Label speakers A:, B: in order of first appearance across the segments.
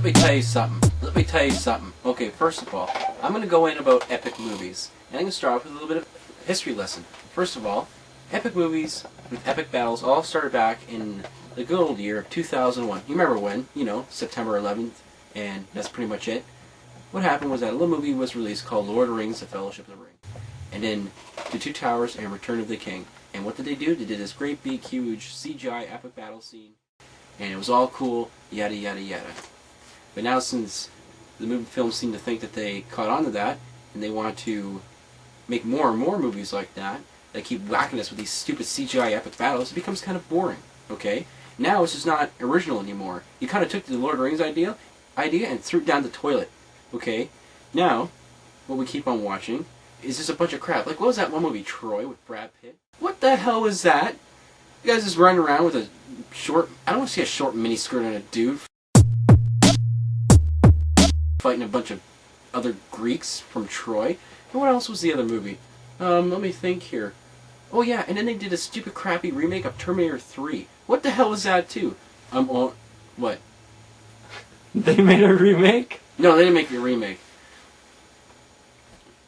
A: me tell you something. Let me tell you something. Okay, first of all, I'm going to go in about epic movies. And I'm going to start off with a little bit of history lesson. First of all, epic movies with epic battles all started back in the good old year of 2001. You remember when? You know, September 11th, and that's pretty much it. What happened was that a little movie was released called Lord of the Rings, The Fellowship of the Ring. And then The Two Towers and Return of the King. And what did they do? They did this great big huge CGI epic battle scene. And it was all cool, yada yada yada. But now since the movie films seem to think that they caught on to that, and they want to make more and more movies like that, that keep whacking us with these stupid CGI epic battles, it becomes kind of boring, okay? Now it's just not original anymore. You kind of took the Lord of the Rings idea and threw it down the toilet, okay? Now, what we keep on watching is just a bunch of crap. Like, what was that one movie, Troy, with Brad Pitt? What the hell was that? You guys just running around with a short... I don't want to see a short miniskirt on a dude fighting a bunch of other Greeks from Troy. And what else was the other movie? Let me think here. Oh yeah, and then they did a stupid crappy remake of Terminator 3. What the hell was that too? What?
B: They made a remake?
A: No, they didn't make a remake.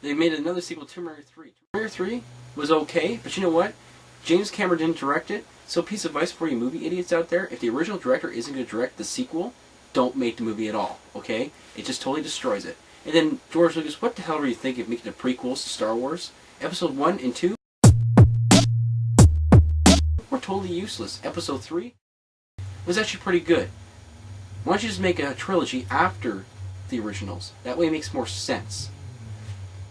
A: They made another sequel, Terminator 3. Terminator 3 was okay, but you know what? James Cameron didn't direct it, so piece of advice for you movie idiots out there, if the original director isn't going to direct the sequel, don't make the movie at all, okay? It just totally destroys it. And then George Lucas, what the hell were you thinking of making the prequels to Star Wars? Episode 1 and 2 were totally useless. Episode 3 was actually pretty good. Why don't you just make a trilogy after the originals? That way it makes more sense.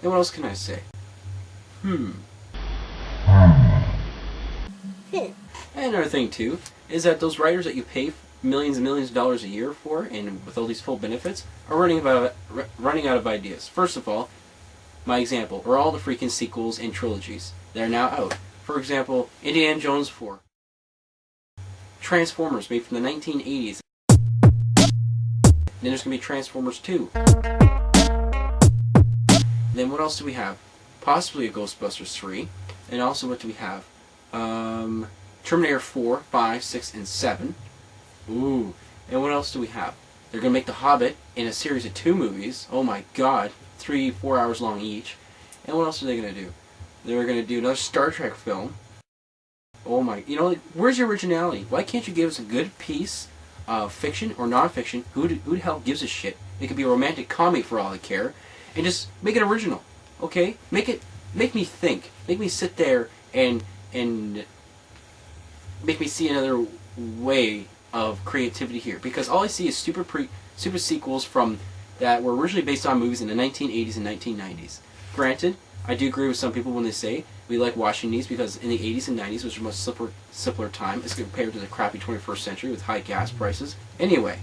A: And what else can I say? And another thing too is that those writers that you pay millions and millions of dollars a year for, and with all these full benefits, are running out of ideas. First of all, my example are all the freaking sequels and trilogies that are now out. For example, Indiana Jones 4, Transformers made from the 1980s. Then there's going to be Transformers 2. Then what else do we have? Possibly a Ghostbusters 3. And also what do we have? Terminator 4, 5, 6, and 7. Ooh. And what else do we have? They're going to make The Hobbit in a series of 2 movies. Oh my god. 3-4 hours long each. And what else are they going to do? They're going to do another Star Trek film. Oh my... You know, like, where's your originality? Why can't you give us a good piece of fiction or non-fiction? Who the hell gives a shit? It could be a romantic comedy for all I care. And just make it original. Okay? Make me think. Make me sit there and make me see another way of creativity here, because all I see is stupid sequels from that were originally based on movies in the 1980s and 1990s. Granted, I do agree with some people when they say we like watching these because in the 80s and 90s was a much simpler time as compared to the crappy 21st century with high gas prices. Anyway,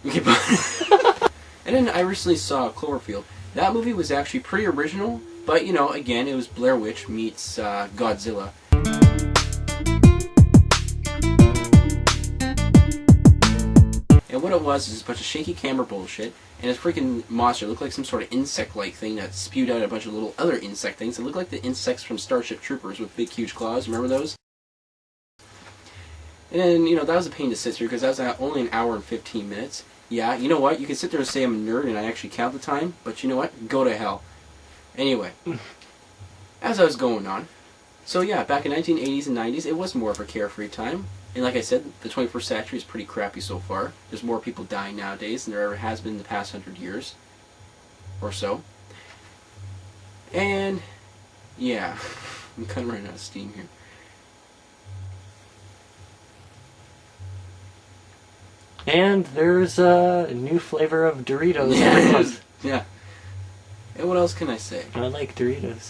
A: okay, and then I recently saw Cloverfield. That movie was actually pretty original, but you know, again, it was Blair Witch meets Godzilla. And what it was is a bunch of shaky camera bullshit, and this freaking monster looked like some sort of insect-like thing that spewed out a bunch of little other insect things. It looked like the insects from Starship Troopers with big, huge claws. Remember those? And then, you know, that was a pain to sit through because that was only an hour and 15 minutes. Yeah, you know what? You can sit there and say I'm a nerd and I actually count the time, but you know what? Go to hell. Anyway, as I was going on, so yeah, back in 1980s and 90s, it was more of a carefree time. And like I said, the 21st century is pretty crappy so far. There's more people dying nowadays than there ever has been in the past 100 years. Or so. And, yeah. I'm kind of running out of steam here.
B: And there's a new flavor of Doritos.
A: Yeah. Yeah. And what else can I say?
B: I like Doritos.